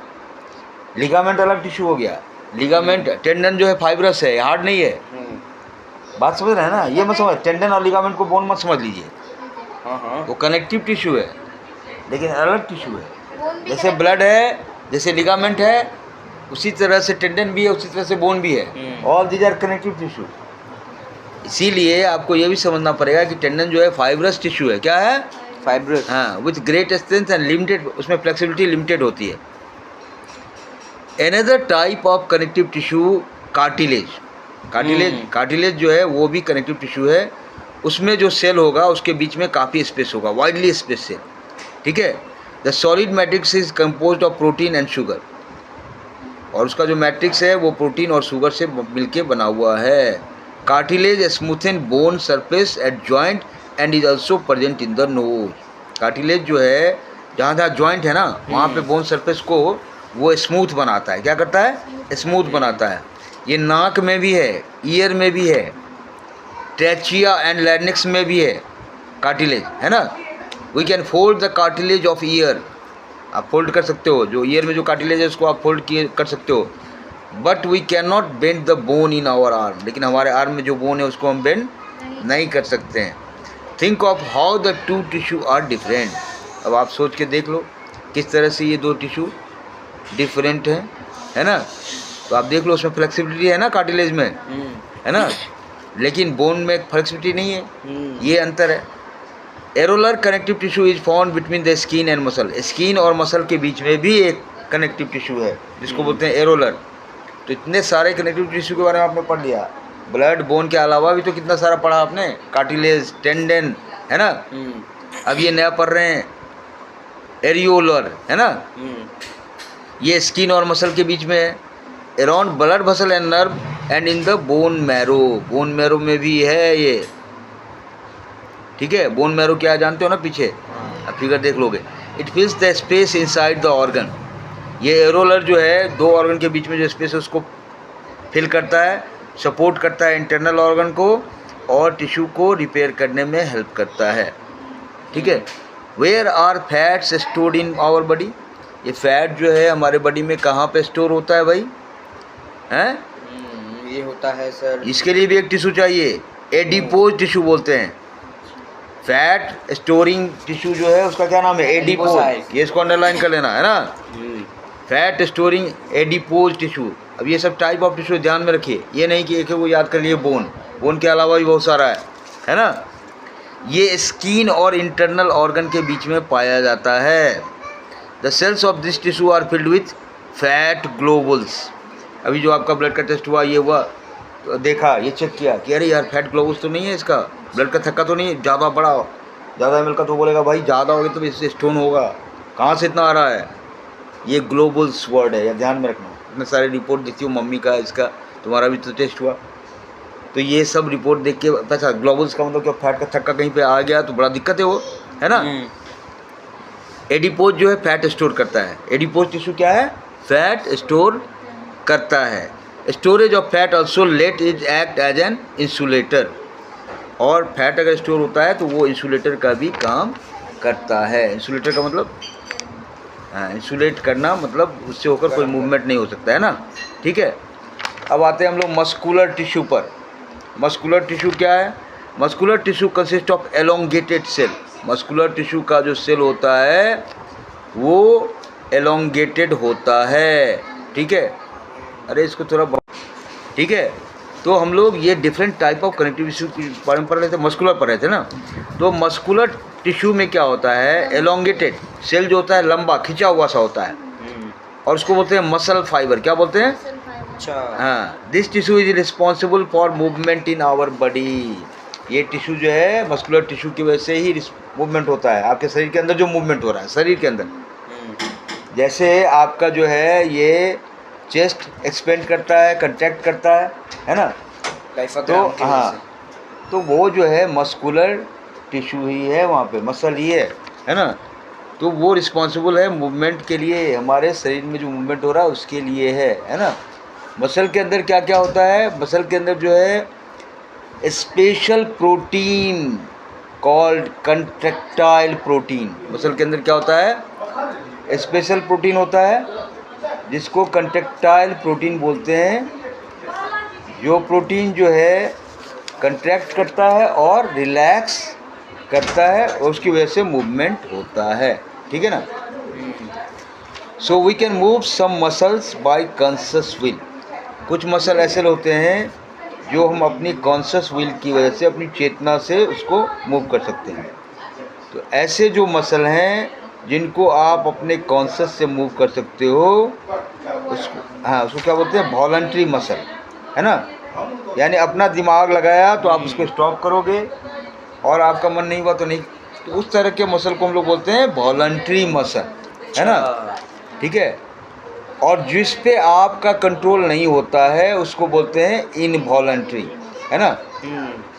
लिगामेंट अलग टिश्यू हो गया, लिगामेंट, टेंडन जो है फाइब्रस है, हार्ड नहीं है, बात समझ रहे हैं ना। ये मत समझ, टेंडन और लिगामेंट को बोन मत समझ लीजिए, वो कनेक्टिव टिश्यू है लेकिन अलग टिश्यू है। जैसे ब्लड है, जैसे लिगामेंट है, उसी तरह से टेंडन भी है, उसी तरह से बोन भी है। All these are connective tissue. इसीलिए आपको ये भी समझना पड़ेगा कि टेंडन जो है फाइब्रस टिश्यू है। क्या है, फाइब्रस, हाँ, with great strength and limited, उसमें फ्लेक्सिबिलिटी लिमिटेड होती है। Another type of connective tissue cartilage. Cartilage जो है वो भी कनेक्टिव टिश्यू है, उसमें जो सेल होगा उसके बीच में काफ़ी स्पेस होगा, वाइडली स्पेस सेल। ठीक है, the solid matrix is composed of protein and sugar, और उसका जो मैट्रिक्स है वो प्रोटीन और शुगर से मिलके बना हुआ है। Cartilage smoothen bone surface at joint and is also present in the nose. Cartilage जो है जहाँ जहाँ जॉइंट है ना, वहाँ पे बोन सरफेस को वो स्मूथ बनाता है। क्या करता है, स्मूथ बनाता है। ये नाक में भी है, ईयर में भी है, ट्रेचिया एंड लैरिंक्स में भी है कार्टिलेज, है ना। We can fold the cartilage of ear, आप फोल्ड कर सकते हो, जो ईयर में जो कार्टिलेज है उसको आप फोल्ड कर सकते हो। But we can not bend the bone in our arm, लेकिन हमारे आर्म में जो बोन है उसको हम बेंड नहीं कर सकते हैं। Think of how the two tissue are different. अब आप सोच के देख लो किस तरह से ये दो टिश्यू डिफरेंट है ना। तो आप देख लो, उसमें फ्लेक्सिबिलिटी है ना कार्टिलेज में, है ना, लेकिन बोन में फ्लेक्सिबिलिटी नहीं है, ये अंतर है। Areolar connective tissue is found between the skin and muscle. Skin और मसल के बीच में भी एक कनेक्टिव टिश्यू है जिसको बोलते हैं एरोलर। तो इतने सारे कनेक्टिव टिश्यू के बारे में आपने पढ़ लिया। ब्लड, बोन के अलावा भी तो कितना सारा पढ़ा आपने, कार्टिलेज, टेंडन, है ना। अब ये नया पढ़ रहे हैं एरियोलर, है ना, ये स्किन और मसल के बीच में है। Around blood vessel and nerve and in the bone marrow, bone marrow में भी है ये। ठीक है, बोन मैरो क्या है जानते हो ना, पीछे अब फिगर देख लोगे। It फिल्स the space inside the organ. ये एरोलर जो है दो ऑर्गन के बीच में जो स्पेस है उसको फिल करता है, सपोर्ट करता है इंटरनल ऑर्गन को, और टिश्यू को रिपेयर करने में हेल्प करता है। ठीक है, where are fats stored in our body. ये फैट जो है हमारे बॉडी में कहाँ पे स्टोर होता है भाई? हैं? ये होता है सर, इसके लिए भी एक टिश्यू चाहिए, एडिपोज टिश्यू बोलते हैं। फैट स्टोरिंग टिश्यू जो है उसका क्या नाम है? एडिपोज। ये इसको अंडरलाइन कर लेना है ना, फैट स्टोरिंग एडिपोज टिश्यू। अब ये सब टाइप ऑफ टिश्यू ध्यान में रखिए, ये नहीं कि एक वो याद कर लिए बोन के अलावा भी बहुत सारा है ना। ये स्किन और इंटरनल ऑर्गन के बीच में पाया जाता है। The cells of this tissue are filled with fat globules. अभी जो आपका ब्लड का टेस्ट हुआ, ये हुआ तो देखा, ये चेक किया कि अरे यार फैट ग्लोबुल्स तो नहीं है, इसका ब्लड का थक्का तो नहीं है ज़्यादा बड़ा, ज़्यादा ml का, तो बोलेगा भाई ज़्यादा हो गया तो इससे स्टोन होगा, कहाँ से इतना आ रहा है? ये ग्लोबुल्स वर्ड है, या ध्यान में रखना। इतने सारे रिपोर्ट देखती हो, मम्मी का, इसका, तुम्हारा भी तो टेस्ट हुआ, तो ये सब रिपोर्ट देख के पता, ग्लोबुल्स का मतलब क्या, फैट का थक्का कहीं पे आ गया तो बड़ा दिक्कत है वो, है ना। एडिपोज जो है फैट स्टोर करता है। एडिपोज टिश्यू क्या है? फैट स्टोर करता है। Storage of fat also let is act as an insulator. और फैट अगर स्टोर होता है तो वो इंसुलेटर का भी काम करता है। इंसुलेटर का मतलब, हाँ, इंसुलेट करना मतलब उससे होकर कोई मूवमेंट नहीं हो सकता है ना, ठीक है। अब आते हैं हम लोग मस्कुलर टिश्यू पर। मस्कुलर टिश्यू क्या है? Muscular tissue consist of elongated cell. Muscular tissue का जो सेल होता है वो एलोंगेटेड होता है, ठीक है। अरे इसको थोड़ा, ठीक है। तो हम लोग ये different type of connective tissue के बारे में पढ़ रहे थे, मस्कुलर पढ़ रहे थे ना। तो मस्कुलर टिश्यू में क्या होता है? एलोंगेटेड सेल जो होता है लंबा खिंचा हुआ सा होता है, और उसको बोलते हैं मसल फाइबर। क्या बोलते हैं? अच्छा, हाँ। This tissue is responsible for movement in our body. ये टिश्यू जो है मस्कुलर टिश्यू की वजह से ही मूवमेंट होता है, आपके शरीर के अंदर जो मूवमेंट हो रहा है शरीर के अंदर। जैसे आपका जो है ये चेस्ट एक्सपेंड करता है, कंट्रैक्ट करता है ना, तो हाँ, तो वो जो है मस्कुलर टिश्यू ही है, वहाँ पे मसल ही है ना। तो वो रिस्पॉन्सिबल है मूवमेंट के लिए, हमारे शरीर में जो मूवमेंट हो रहा है उसके लिए है ना। मसल के अंदर क्या क्या होता है? मसल के अंदर जो है special protein called contractile protein. Muscle के अंदर क्या होता है? स्पेशल प्रोटीन होता है जिसको कंट्रैक्टाइल प्रोटीन बोलते हैं। जो प्रोटीन जो है कंट्रैक्ट करता है और रिलैक्स करता है, और उसकी वजह से मूवमेंट होता है, ठीक है ना। So we can move some muscles by conscious will. कुछ मसल ऐसे होते हैं जो हम अपनी कॉन्शियस विल की वजह से, अपनी चेतना से उसको मूव कर सकते हैं। तो ऐसे जो मसल हैं जिनको आप अपने कॉन्शियस से मूव कर सकते हो, उसको, हाँ, उसको क्या बोलते हैं? वॉलंटरी मसल, है ना। यानी अपना दिमाग लगाया तो आप उसको स्टॉप करोगे, और आपका मन नहीं हुआ तो नहीं, तो उस तरह के मसल को हम लोग बोलते हैं वॉलंटरी मसल, है ना, ठीक है। और जिस पे आपका कंट्रोल नहीं होता है उसको बोलते हैं इनवॉलंटरी, है ना।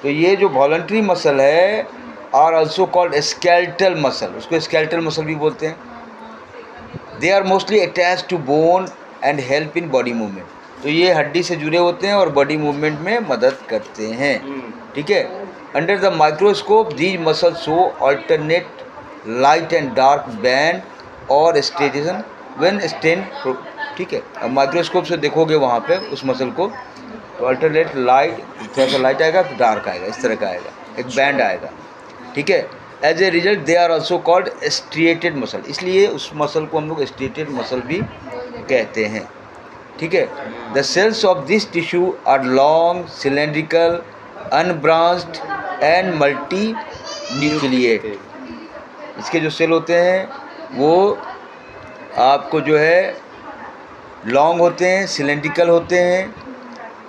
तो ये जो वॉलंटरी मसल है are also called skeletal muscle, उसको स्केलेटल मसल भी बोलते हैं। They are mostly attach to bone and help in body movement. तो ये हड्डी से जुड़े होते हैं और बॉडी मूवमेंट में मदद करते हैं, ठीक है। Under the microscope these muscle show alternate light and dark band और स्टेशन व्हेन स्टेन, ठीक है। अब माइक्रोस्कोप से देखोगे वहाँ पे उस मसल को, तो अल्टरनेट लाइट, थोड़ा सा लाइट आएगा तो डार्क आएगा, इस तरह का आएगा, एक बैंड आएगा, ठीक है। As a result they are also called striated muscle, इसलिए उस मसल को हम लोग स्ट्रिएटेड मसल भी कहते हैं, ठीक है। The cells of this tissue are long, cylindrical, unbranched and multi nucleate. इसके जो सेल होते हैं वो आपको जो है लॉन्ग होते हैं, सिलेंड्रिकल होते हैं,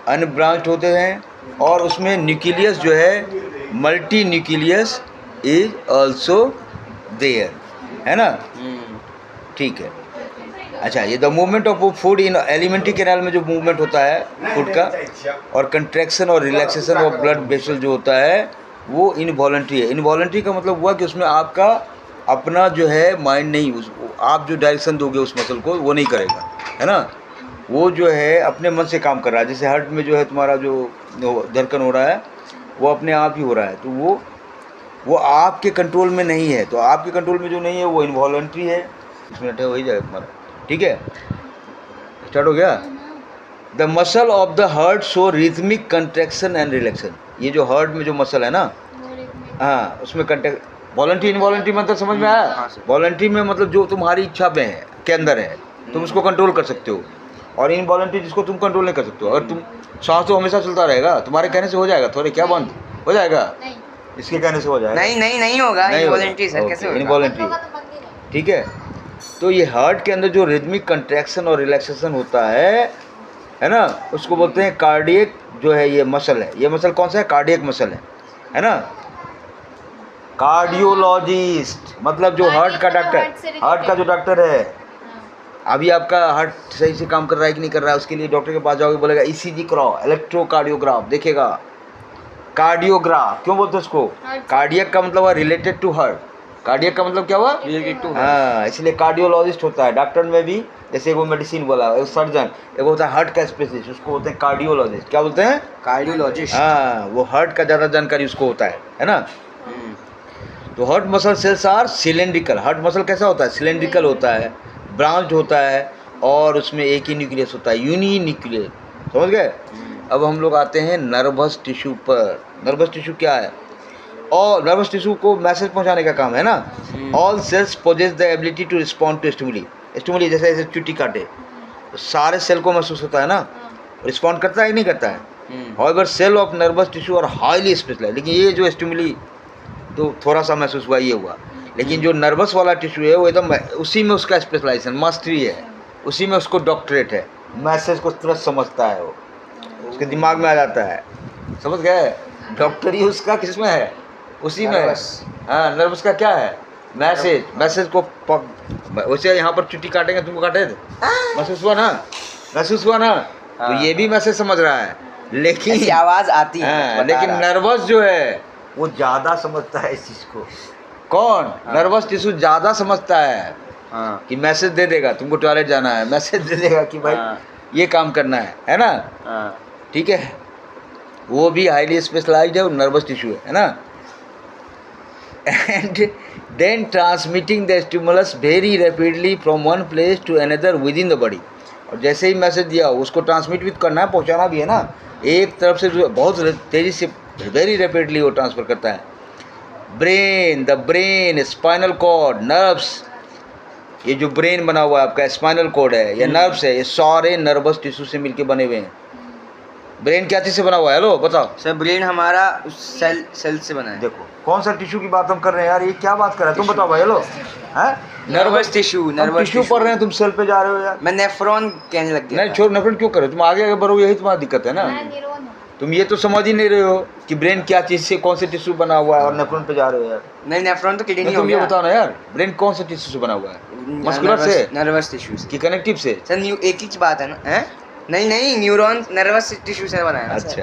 अनब्रांच्ड होते हैं, और उसमें न्यूक्लियस जो है multi nucleus is also there, है ना, ठीक है। अच्छा, ये the movement of food in alimentary canal में जो मूवमेंट होता है फूड का, और कंट्रैक्शन और रिलैक्सेशन ऑफ ब्लड वेसल जो होता है वो इनवॉलंटरी है। इनवॉलंटरी का मतलब हुआ कि उसमें आपका अपना जो है माइंड नहीं, आप जो डायरेक्शन दोगे उस मसल को वो नहीं करेगा, है ना। वो जो है अपने मन से काम कर रहा है। जैसे हार्ट में जो है तुम्हारा जो धड़कन हो रहा है वो अपने आप ही हो रहा है, तो वो आपके कंट्रोल में नहीं है। तो आपके कंट्रोल में जो नहीं है वो इनवॉलंटरी है। 20 मिनट है, हो ही जाएगा तुम्हारा। ठीक है, स्टार्ट हो गया। The muscle of the heart show rhythmic contraction and रिलैक्शन। ये जो हार्ट में जो मसल है ना, हाँ, उसमें कंट्रैक्ट, वॉलंटरी इनवॉलंटरी मतलब समझ में आया? वॉलंटरी में मतलब जो तुम्हारी इच्छा में है, के अंदर है, तुम उसको कंट्रोल कर सकते हो, और इनवॉलंटरी जिसको तुम कंट्रोल नहीं कर सकते हो। अगर तुम सांस तो हमेशा चलता रहेगा, तुम्हारे कहने से हो जाएगा? थोड़े क्या बंद हो जाएगा? इसके कहने से हो जाएगा? नहीं होगा। इनवॉलंटरी सर, कैसे होगा? इनवॉलंटरी, ठीक है। तो ये हार्ट के अंदर जो रिदमिक कंट्रैक्शन और रिलैक्सेशन होता है ना, उसको बोलते हैं कार्डियक जो है ये मसल है। ये मसल कौन सा है? कार्डियक मसल है ना। कार्डियोलॉजिस्ट मतलब जो हार्ट का डॉक्टर, हार्ट का जो डॉक्टर है, अभी आपका हार्ट सही से काम कर रहा है कि नहीं कर रहा है, उसके लिए डॉक्टर के पास जाओगे, बोलेगा ईसीजी कराओ, इलेक्ट्रोकार्डियोग्राफ देखेगा। कार्डियोग्राफ क्यों बोलते हैं उसको? कार्डियक का मतलब हुआ रिलेटेड टू हार्ट। कार्डियक का मतलब क्या हुआ? Related to. हाँ, इसलिए कार्डियोलॉजिस्ट होता है। डॉक्टर में भी जैसे वो मेडिसिन बोला, एक सर्जन, एक होता है हार्ट का स्पेशलिस्ट, उसको बोलते हैं कार्डियोलॉजिस्ट। क्या बोलते हैं? कार्डियोलॉजिस्ट। हाँ, वो हार्ट का ज़्यादा जानकारी उसको होता है ना। तो heart muscle cells are cylindrical. Heart muscle कैसा होता है? सिलेंड्रिकल होता है, ब्रांच्ड होता है, और उसमें एक ही न्यूक्लियस होता है, यूनिन्यूक्लियस। समझ गए? अब हम लोग आते हैं नर्वस टिश्यू पर। नर्वस टिश्यू क्या है? और नर्वस टिश्यू को मैसेज पहुंचाने का काम है ना। All cells possess the ability to respond to stimuli. Stimuli जैसे जैसे चुट्टी काटे तो सारे सेल को महसूस होता है ना, रिस्पॉन्ड करता है कि नहीं करता है? However cell of nervous tissue और हाईली स्पेशलाइज्ड। लेकिन ये जो स्टिमुली तो थोड़ा सा महसूस हुआ, ये हुआ, लेकिन जो नर्वस वाला टिश्यू है वो एकदम उसी में उसका स्पेशलाइजेशन, मास्टरी है, उसी में उसको डॉक्टरेट है, मैसेज को तुरंत समझता है, वो उसके दिमाग में आ जाता है। समझ गए? डॉक्टरी उसका किस में है? उसी में। हाँ, नर्वस का क्या है? मैसेज। मैसेज को वैसे यहाँ पर चुट्टी काटेंगे, तुमको काटे थे, महसूस हुआ ना? महसूस हुआ ना? तो ये भी मैसेज समझ रहा है, लेकिन आवाज़ आती है। लेकिन नर्वस जो है वो ज़्यादा समझता है इस चीज़ को। कौन? नर्वस टिश्यू ज़्यादा समझता है कि मैसेज दे देगा, तुमको टॉयलेट जाना है, मैसेज दे देगा कि भाई ये काम करना है ना। ठीक है, वो भी हाईली स्पेशलाइज्ड है, नर्वस टिश्यू है ना। And then transmitting the stimulus very rapidly from one place to another within the body. और जैसे ही मैसेज दिया उसको ट्रांसमिट भी करना है, पहुंचाना भी है ना। एक तरफ से बहुत तेज़ी से, वेरी रैपिडली वो ट्रांसफ़र करता है। Brain, the brain, spinal cord, nerves, ये जो ब्रेन बना हुआ है आपका, स्पाइनल कॉर्ड है या नर्व्स है, ये सारे नर्वस टिश्यू से मिलके बने हुए हैं। ब्रेन क्या चीज़ से बना हुआ है? हेलो बताओ सर। ब्रेन हमारा सेल से बना है। देखो कौन सा टिश्यू की बात हम कर रहे हैं यार, ये क्या बात कर रहे हैं? तुम बताओ भाई। हेलो, हैं? Nervous tissue. नर्वस टिश्यू पढ़ रहे हैं, तुम सेल पे जा रहे हो यार। मैं नेफ्रॉन कहने लग गया। नहीं, छोड़, नेफ्रॉन क्यों कर रहे हो? तुम आगे आगे बढ़ो, यही तुम्हारी दिक्कत है ना। तुम ये तो समझ ही नहीं रहे हो कि ब्रेन क्या चीज़ से, कौन से टिश्यू बना हुआ है, और नेफ्रॉन पे जा रहे हो यार। नहीं, नेफ्रॉन तो किडनी हो तुम गया। ये बताओ ना यार, ब्रेन कौन से टिश्यू से बना हुआ है? मस्कुलर से, नर्वस टिश्यू से कि कनेक्टिव से? सर एक ही बात है ना। हैं? नहीं, न्यूरॉन नर्वस टिश्यू से बना है। अच्छा,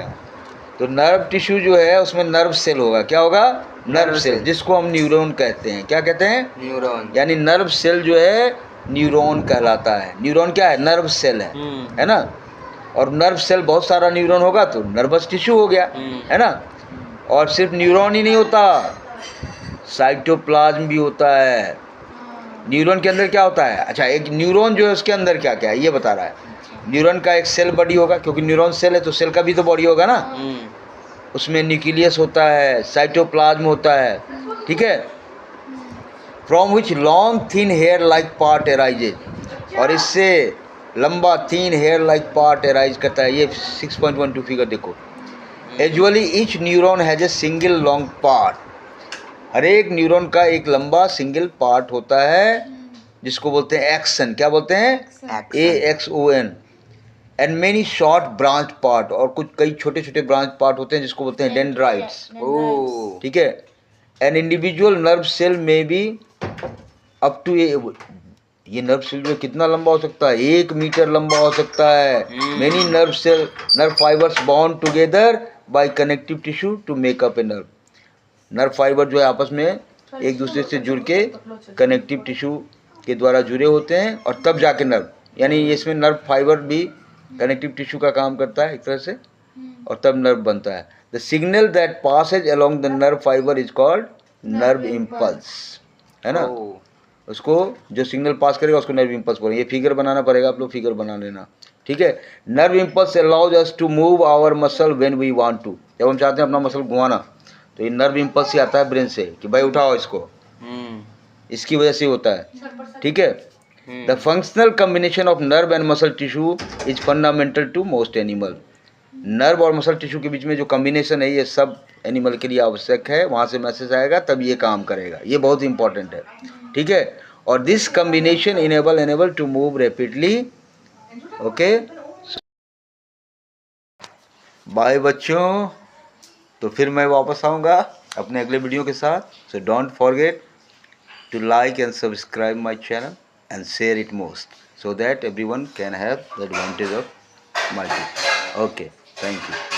तो नर्व टिश्यू जो है उसमें नर्व सेल होगा। क्या होगा? नर्व सेल, जिसको हम न्यूरॉन कहते हैं। क्या कहते हैं? न्यूरॉन। यानी नर्व सेल जो है न्यूरॉन कहलाता है। न्यूरॉन क्या है? नर्व सेल है ना। और नर्व सेल बहुत सारा न्यूरॉन होगा तो नर्वस टिश्यू हो गया, है ना। और सिर्फ न्यूरॉन ही नहीं होता, साइटोप्लाज्म भी होता है। न्यूरॉन के अंदर क्या होता है? अच्छा, एक न्यूरॉन जो है उसके अंदर क्या क्या है ये बता रहा है। न्यूरॉन का एक सेल बॉडी होगा, क्योंकि न्यूरॉन सेल है तो सेल का भी तो बॉडी होगा ना। उसमें न्यूक्लियस होता है, साइटोप्लाज्म होता है, ठीक है। From which long thin hair like part arises, और इससे लंबा thin hair like part arise करता है। ये 6.12 फिगर देखो। Usually each neuron has a single long part. हर एक न्यूरॉन का एक लंबा सिंगल पार्ट होता है जिसको बोलते हैं एक्सन। क्या बोलते हैं? AXON। And many short branch part, और कुछ कई छोटे छोटे ब्रांच पार्ट होते हैं जिसको बोलते हैं डेंड्राइट्स। ठीक है। एन इंडिविजुअल नर्व सेल में भी अप टू ये नर्व सेल जो कितना लंबा हो सकता है? 1 मीटर लंबा हो सकता है। Many nerve cell, nerve fibers bond together by connective tissue to make up a nerve. Nerve fiber जो है आपस में एक दूसरे से जुड़ के कनेक्टिव टिश्यू के द्वारा जुड़े होते हैं, और तब जाके नर्व, यानी इसमें नर्व फाइबर भी कनेक्टिव टिश्यू का काम करता है एक तरह से, और तब नर्व बनता है। The signal that passes along the nerve fiber is called nerve impulse, है ना। उसको जो सिग्नल पास करेगा उसको नर्व इम्पल्स बोलेंगे। ये फिगर बनाना पड़ेगा, आप लोग फिगर बना लेना, ठीक है। Nerve impulse allows us to move our muscle when we want to. जब हम चाहते हैं अपना मसल घुमाना तो ये नर्व इम्पल्स से आता है ब्रेन से कि भाई उठाओ इसको, इसकी वजह से होता है, ठीक है। The functional combination of nerve and muscle tissue is fundamental to most animal. Nerve और मसल टिश्यू के बीच में जो कम्बिनेशन है ये सब एनिमल के लिए आवश्यक है, वहाँ से मैसेज आएगा तब ये काम करेगा, ये बहुत इंपॉर्टेंट है, ठीक है। और this combination enable to move rapidly, okay. Bye बच्चों, तो फिर मैं वापस आऊँगा अपने अगले वीडियो के साथ। So don't forget to like and subscribe my channel and share it most so that everyone can have the advantage of my teaching. Okay, thank you.